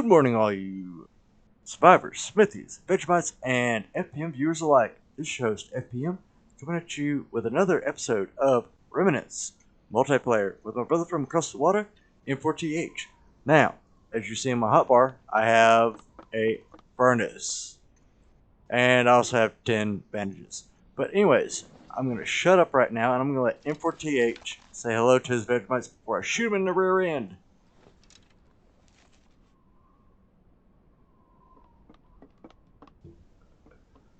Good morning, all you survivors, smithies, Vegemites, and FPM viewers alike. This is your host, FPM, coming at you with another episode of Remnants multiplayer with my brother from across the water, M4TH. Now, as you see in my hotbar, I have a furnace, and I also have 10 bandages. But anyways, I'm going to shut up right now, and I'm going to let M4TH say hello to his Vegemites before I shoot him in the rear end.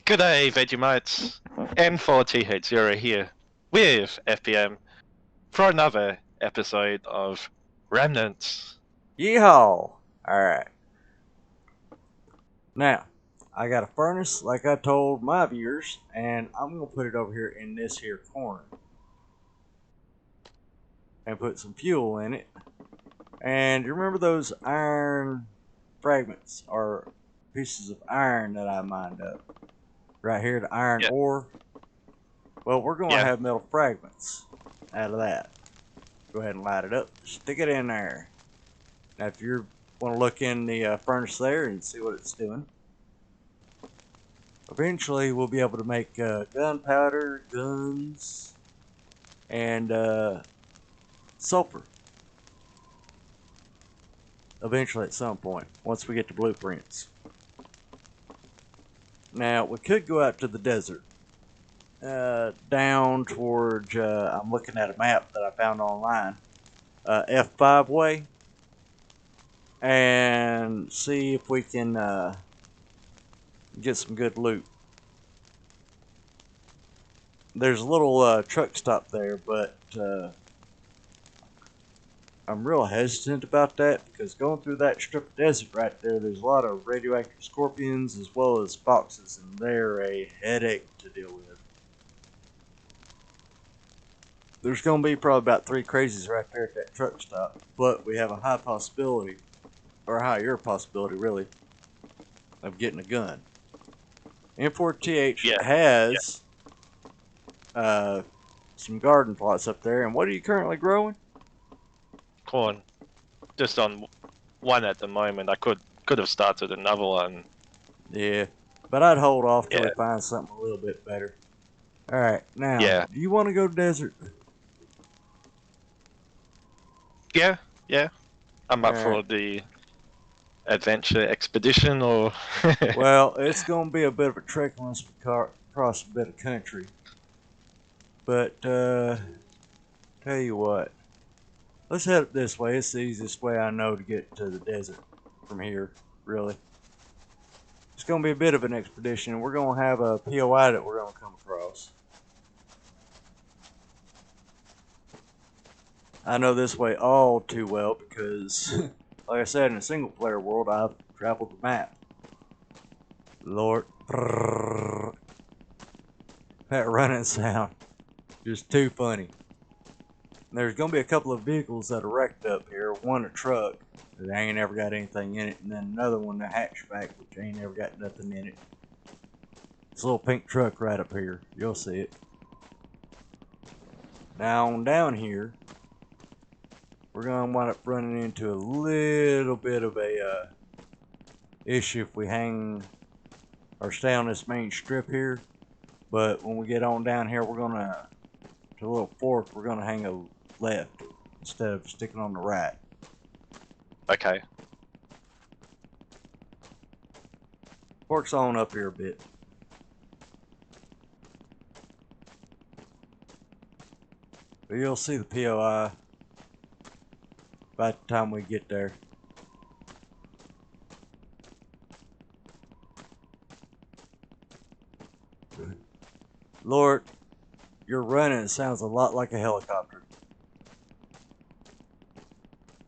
G'day Vegemites, M4TH0 here with FPM for another episode of Remnants. Yeehaw! Alright. Now, I got a furnace like I told my viewers, and I'm going to put it over here in this here corner. And put some fuel in it. And you remember those iron fragments, or pieces of iron that I mined up? Right here, the iron ore. Well, we're going to have metal fragments out of that. Go ahead and light it up. Stick it in there. Now, if you want to look in the furnace there and see what it's doing, eventually we'll be able to make gunpowder, guns, and sulfur. Eventually, at some point, once we get the blueprints. Now, we could go out to the desert. Down towards, I'm looking at a map that I found online, F5 way, and see if we can get some good loot. There's a little truck stop there, but I'm real hesitant about that because going through that strip of desert right there, there's a lot of radioactive scorpions as well as foxes, and they're a headache to deal with. There's going to be probably about 3 crazies right there at that truck stop, but we have a high possibility, or a higher possibility really, of getting a gun. M4TH has some garden plots up there, and what are you currently growing? Corn. Just on one at the moment. I could have started another one. Yeah, but I'd hold off till we find something a little bit better. Alright, now, do you want to go desert? Yeah. I'm up for the adventure expedition, or... Well, it's going to be a bit of a trek once we cross a bit of country. But, tell you what. Let's head up this way. It's the easiest way I know to get to the desert from here, really. It's going to be a bit of an expedition. We're going to have a POI that we're going to come across. I know this way all too well because, like I said, in a single player world, I've traveled the map. Lord. That running sound. Just too funny. There's going to be a couple of vehicles that are wrecked up here. One a truck that ain't ever got anything in it, and then another one a hatchback which ain't ever got nothing in it. This little pink truck right up here. You'll see it. Now on down here, we're going to wind up running into a little bit of a issue if we hang or stay on this main strip here. But when we get on down here, we're going to a little fork, we're going to hang a left instead of sticking on the right. Okay. Fork's on up here a bit. But you'll see the POI by the time we get there. Lord, your running sounds a lot like a helicopter.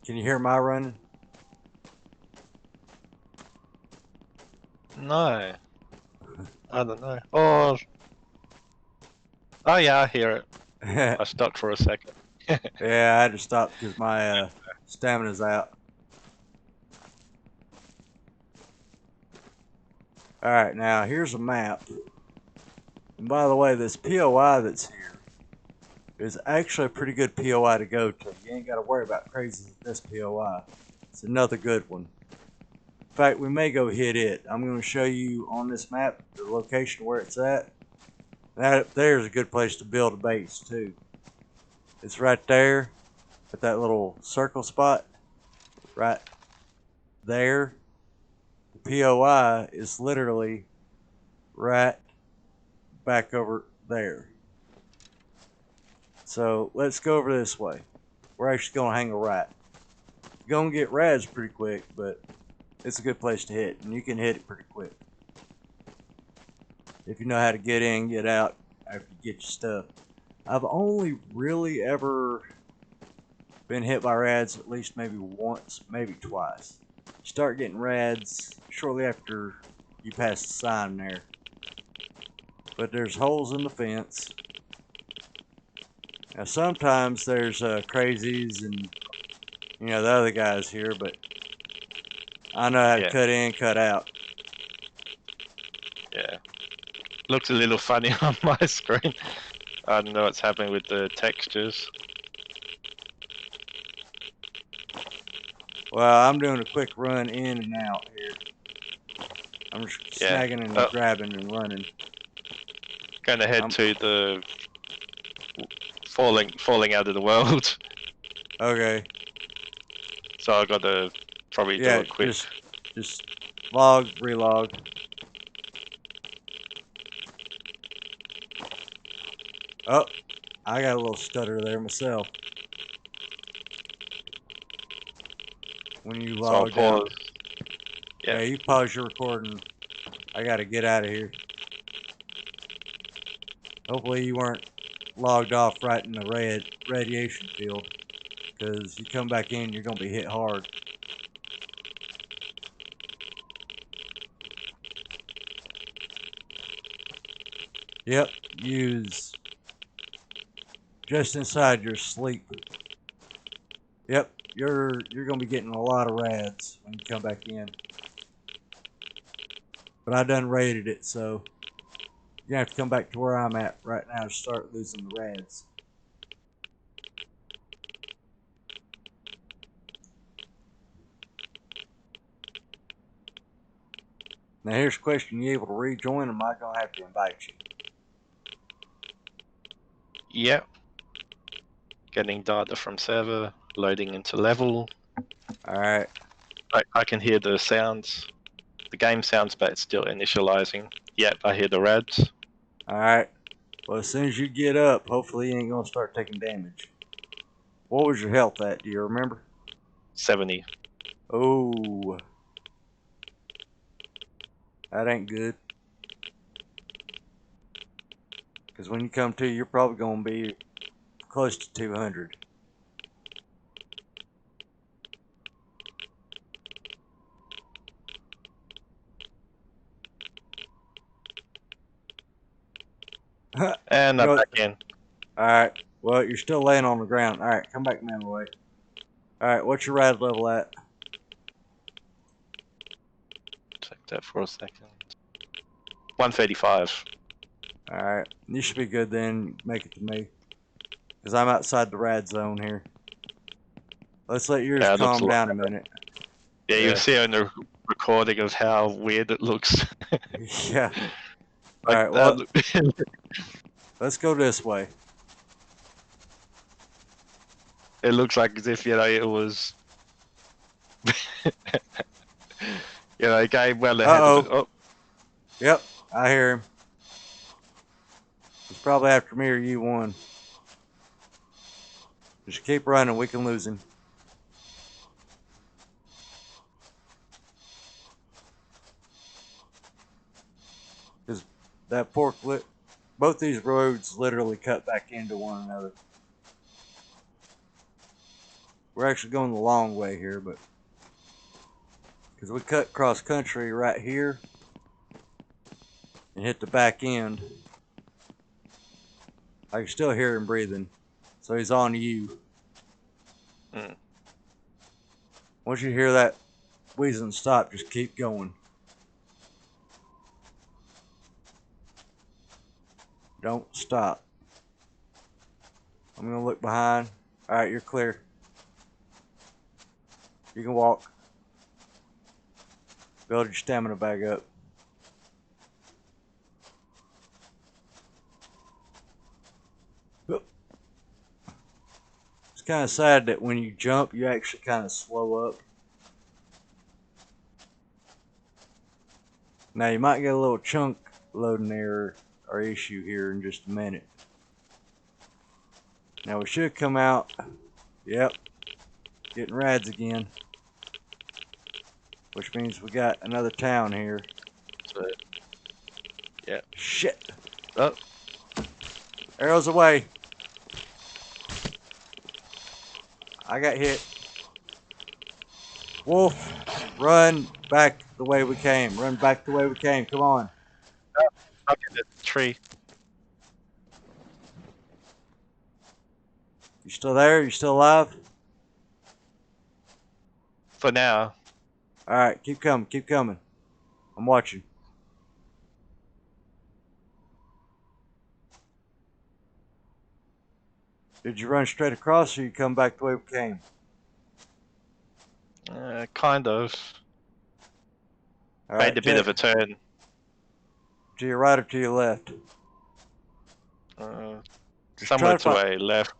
Can you hear my running? No. I don't know. Oh yeah, I hear it. I stopped for a second. Yeah, I had to stop because my stamina's out. Alright, now here's a map. And by the way, this POI that's here is actually a pretty good POI to go to. You ain't got to worry about crazy with this POI. It's another good one. fact, we may go hit it. I'm going to show you on this map the location where it's at. That there's a good place to build a base too. It's right there at that little circle spot. Right there. The POI is literally right back over there. So let's go over this way. We're actually going to hang a rat. You're going to get Rads pretty quick, but it's a good place to hit, and you can hit it pretty quick. If you know how to get in, get out after you get your stuff. I've only really ever been hit by Rads at least maybe once, maybe twice. You start getting Rads shortly after you pass the sign there. But there's holes in the fence. Now sometimes there's crazies and the other guys here, but I know how to cut in, cut out. Yeah. Looks a little funny on my screen. I don't know what's happening with the textures. Well, I'm doing a quick run in and out here. I'm just snagging and grabbing and running. Gonna head to the falling out of the world. Okay. So I gotta probably do it quick. Just log, relog. Oh, I got a little stutter there myself. When you log out. Yeah, you pause your recording. I gotta get out of here. Hopefully you weren't logged off right in the radiation field, because you come back in, you're gonna be hit hard. Yep, use just inside your sleep. Yep, you're gonna be getting a lot of Rads when you come back in. But I done raided it, so you're gonna have to come back to where I'm at right now to start losing the Rads. Now here's a question: you able to rejoin, or am I gonna have to invite you? Yep. Getting data from server, loading into level. Alright. I can hear the sounds. The game sounds, but it's still initializing. Yep, I hear the Rads. Alright. Well, as soon as you get up, hopefully you ain't gonna start taking damage. What was your health at? Do you remember? 70. Oh. That ain't good. Because when you come to, you're probably gonna be close to 200. And I'm back in. Alright. Well, you're still laying on the ground. Alright, come back man away. Alright, what's your rad level at? Check that for a second. 135. Alright, you should be good then. Make it to me. Because I'm outside the rad zone here. Let's let yours calm down a minute. Yeah, you'll see on the recording of how weird it looks. Yeah. Like, alright, well, let's go this way. It looks like as if, it was... a game well ahead of it. Oh. Yep, I hear him. He's probably after me or you one. Just keep running, we can lose him. Because that both these roads literally cut back into one another. We're actually going the long way here, but because we cut cross country right here and hit the back end, I can still hear him breathing. So he's on you. Once you hear that wheezing stop, just keep going. Don't stop. I'm going to look behind. Alright, you're clear. You can walk. Build your stamina back up. It's kind of sad that when you jump, you actually kind of slow up. Now you might get a little chunk loading error or issue here in just a minute. Now we should come out. Yep, getting Rads again. Which means we got another town here. So, yeah. Shit. Oh, Arrows away. I got hit. Wolf, run back the way we came. Run back the way we came. Come on. up in the tree. You still there? You still alive? For now. Alright, keep coming. Keep coming. I'm watching. Did you run straight across or you come back the way we came? Kind of. All right, Made a bit of a turn. To your right or to your left? Just Somewhere try to a left.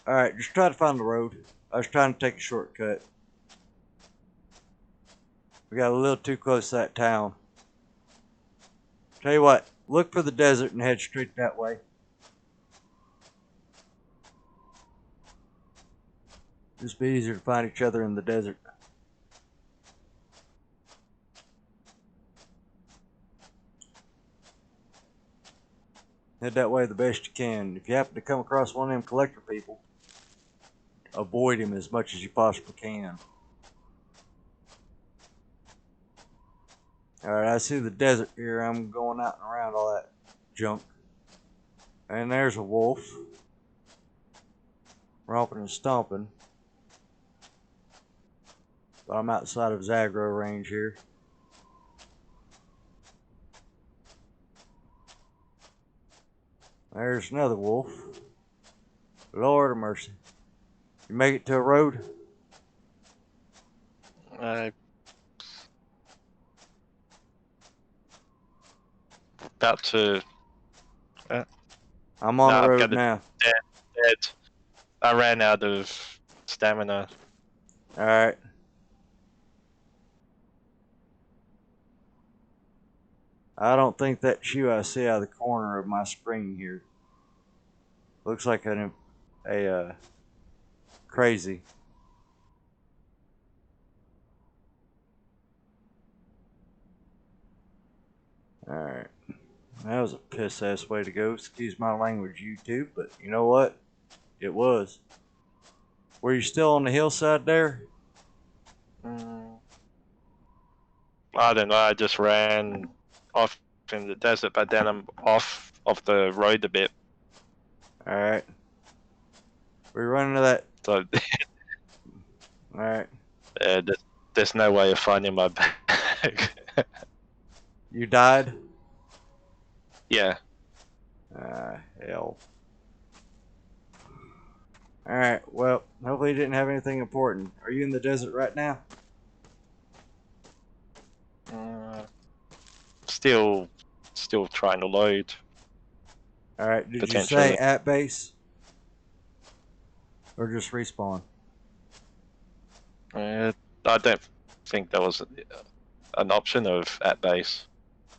Alright, just try to find the road. I was trying to take a shortcut. We got a little too close to that town. Tell you what, look for the desert and head straight that way. Just be easier to find each other in the desert. Head that way the best you can. If you happen to come across one of them collector people, avoid him as much as you possibly can. Alright, I see the desert here. I'm going out and around all that junk. And there's a wolf. Romping and stomping. But I'm outside of his aggro range here. There's another wolf. Lord of mercy. You make it to a road? About to. I'm on the I've road got now. Dead. I ran out of stamina. Alright. I don't think that shoe I see out of the corner of my screen here looks like a crazy. Alright. That was a piss ass way to go. Excuse my language, YouTube, but you know what? It was. Were you still on the hillside there? I don't know, I just ran off in the desert, but then I'm off of the road a bit. Alright. We're running to that. So Alright. there's no way of finding my bag. You died? Yeah. Hell. Alright, well, hopefully you didn't have anything important. Are you in the desert right now? Still trying to load. Alright, did you say at base? Or just respawn? I don't think there was an option of at base.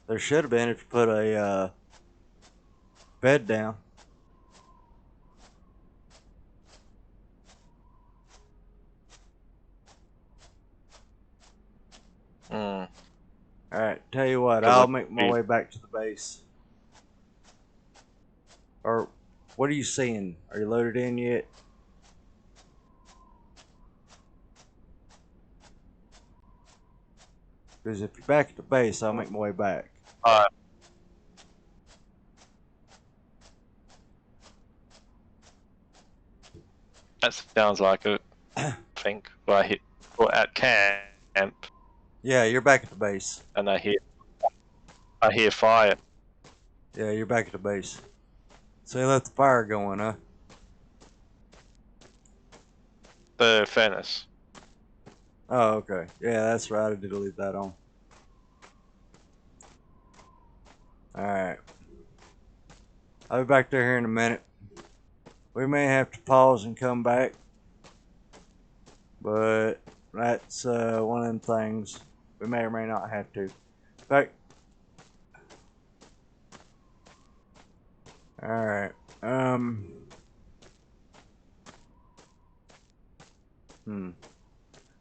There should have been if you put a bed down. Alright, tell you what, I'll make my way back to the base. Or, what are you seeing? Are you loaded in yet? Because if you're back at the base, I'll make my way back. Alright. That sounds like it. I think. Well, or at camp. Yeah, you're back at the base. And I hear fire. Yeah, you're back at the base. So you left the fire going, huh? The furnace. Oh, okay. Yeah, that's right. I did leave that on. Alright. I'll be back there here in a minute. We may have to pause and come back. But that's one of them things. We may or may not have to. Back. Alright.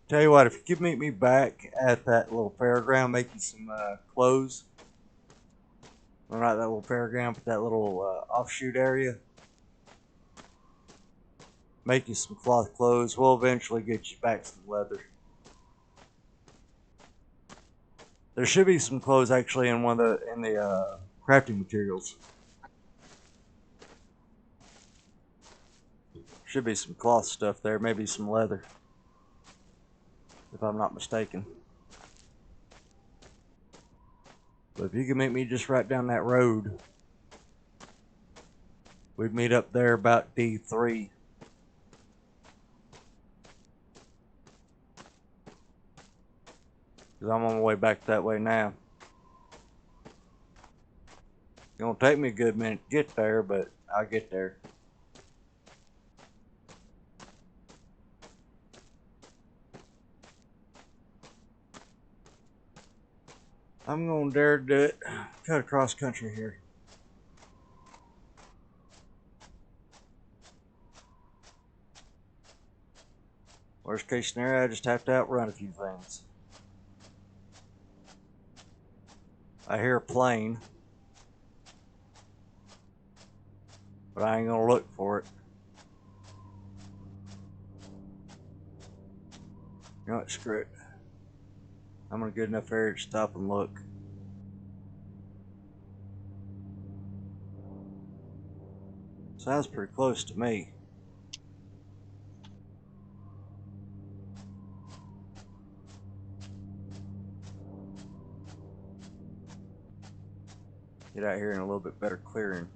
Tell you what, if you could meet me back at that little fairground, making some clothes. Well, not that little fairground, but that little offshoot area. Make you some cloth clothes. We'll eventually get you back some leather. There should be some clothes actually in one of the crafting materials. Should be some cloth stuff there, maybe some leather, if I'm not mistaken. But if you can meet me just right down that road, we'd meet up there about D3. Because I'm on my way back that way now. It's going to take me a good minute to get there, but I'll get there. I'm going to dare to do it. Cut across country here. Worst case scenario, I just have to outrun a few things. I hear a plane, but I ain't gonna look for it. You know what, screw it. I'm in a good enough area to stop and look. Sounds pretty close to me. Get out here in a little bit better clearing.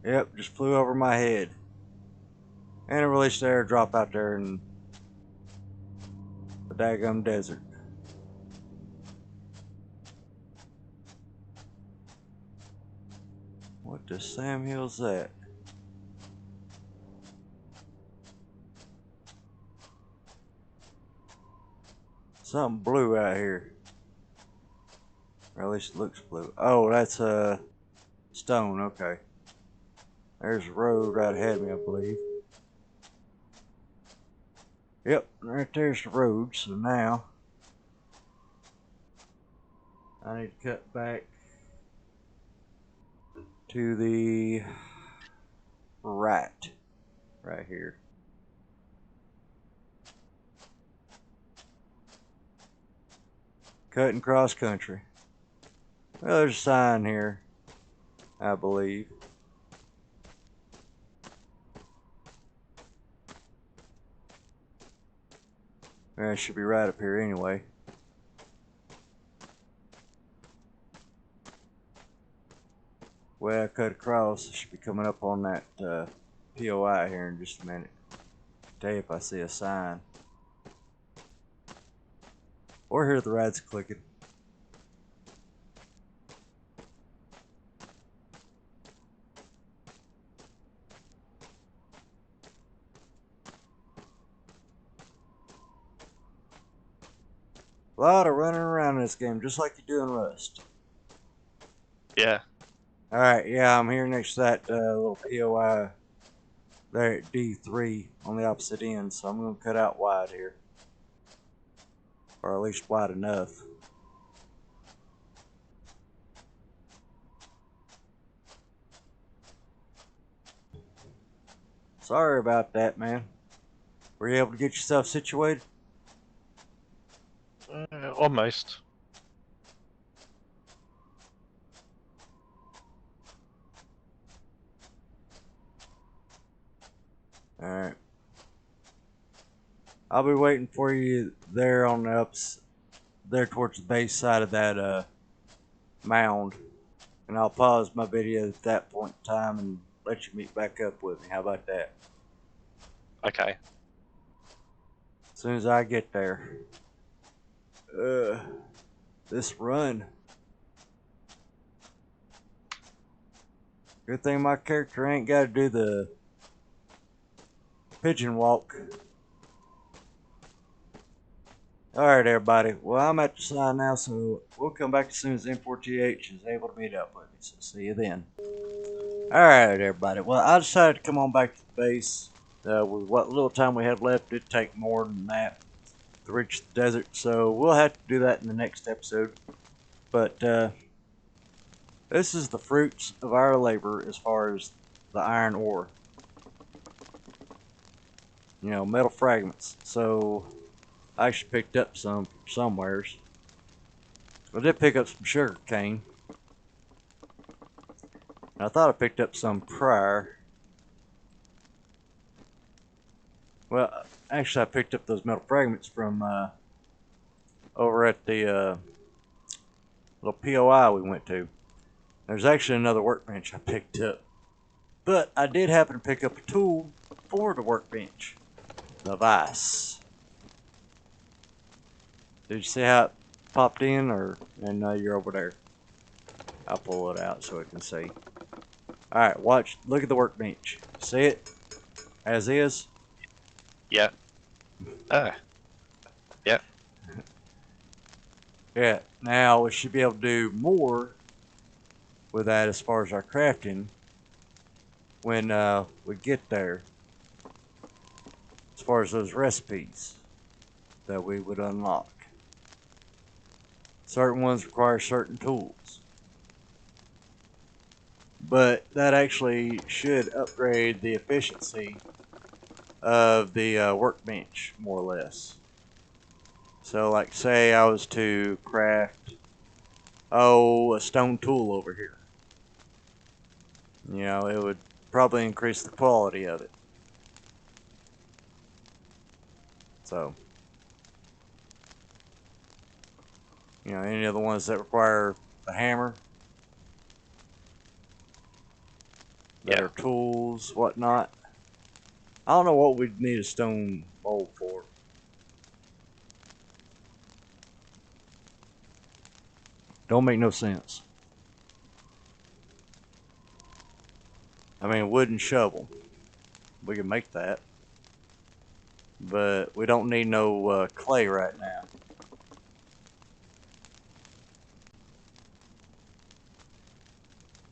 Yep, just flew over my head. And it released the airdrop out there in the daggum desert. What the Sam Hill's that? Something blue out here. Or at least it looks blue. Oh, that's a stone, okay. There's a road right ahead of me, I believe. Yep, right there's the road, so now I need to cut back to the right here. Cutting cross country. Well, there's a sign here, I believe. It should be right up here anyway. Well, I cut across. It should be coming up on that POI here in just a minute. Tell you if I see a sign. Or hear the Rads clicking. A lot of running around in this game, just like you do in Rust. Yeah. Alright, yeah, I'm here next to that little POI there at D3 on the opposite end, so I'm going to cut out wide here. Or at least wide enough. Sorry about that, man. Were you able to get yourself situated? Almost. Alright. I'll be waiting for you there on the there towards the base side of that mound. And I'll pause my video at that point in time and let you meet back up with me. How about that? Okay. soon as I get there. This run. Good thing my character ain't got to do the pigeon walk. Alright, everybody. Well, I'm at the sign now, so we'll come back as soon as M4TH is able to meet up with me. So, see you then. Alright, everybody. Well, I decided to come on back to the base. With what little time we have left, it'd take more than that to reach the desert, so we'll have to do that in the next episode. But, this is the fruits of our labor as far as the iron ore. You know, metal fragments. So, I actually picked up some from somewheres. I did pick up some sugar cane. I thought I picked up some prior. Well, actually I picked up those metal fragments from over at the little POI we went to. There's actually another workbench I picked up. But I did happen to pick up a tool for the workbench. The vise. Did you see how it popped in, or and you're over there? I'll pull it out so it can see. Alright, watch. Look at the workbench. See it? As is? Yeah. Yeah. Yeah. Now we should be able to do more with that as far as our crafting when we get there. As far as those recipes that we would unlock. Certain ones require certain tools. But that actually should upgrade the efficiency of the workbench, more or less. So, like, say I was to craft, a stone tool over here. You know, it would probably increase the quality of it. So, you know, any of the ones that require a hammer, that are tools, whatnot. I don't know what we'd need a stone mold for. Don't make no sense. I mean, wooden shovel. We can make that. But we don't need no clay right now.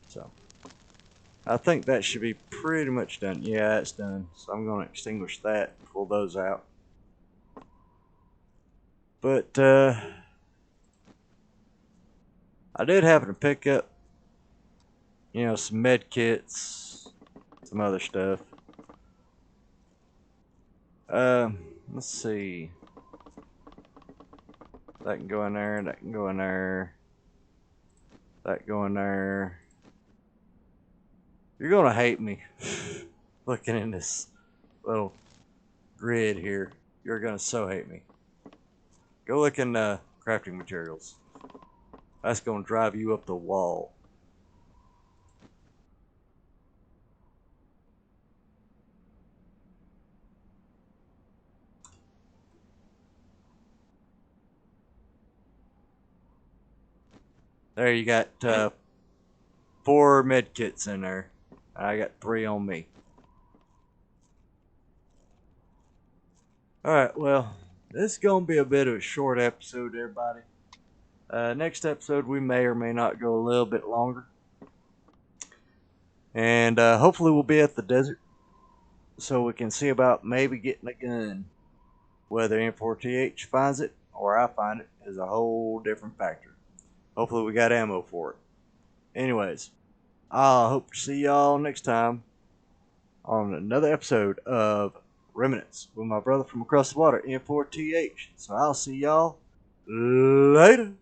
So, I think that should be pretty much done. Yeah, it's done. So I'm going to extinguish that and pull those out. But, I did happen to pick up, you know, some med kits, some other stuff. Let's see. That can go in there, that can go in there. That can go in there. You're gonna hate me looking in this little grid here. You're gonna so hate me. Go look in crafting materials. That's gonna drive you up the wall. There, you got 4 med kits in there. I got 3 on me. Alright, well, this is gonna be a bit of a short episode, everybody. Next episode, we may or may not go a little bit longer. And hopefully we'll be at the desert so we can see about maybe getting a gun. Whether M4TH finds it or I find it is a whole different factor. Hopefully we got ammo for it. Anyways, I hope to see y'all next time on another episode of Remnants with my brother from across the water, M4TH. So I'll see y'all later.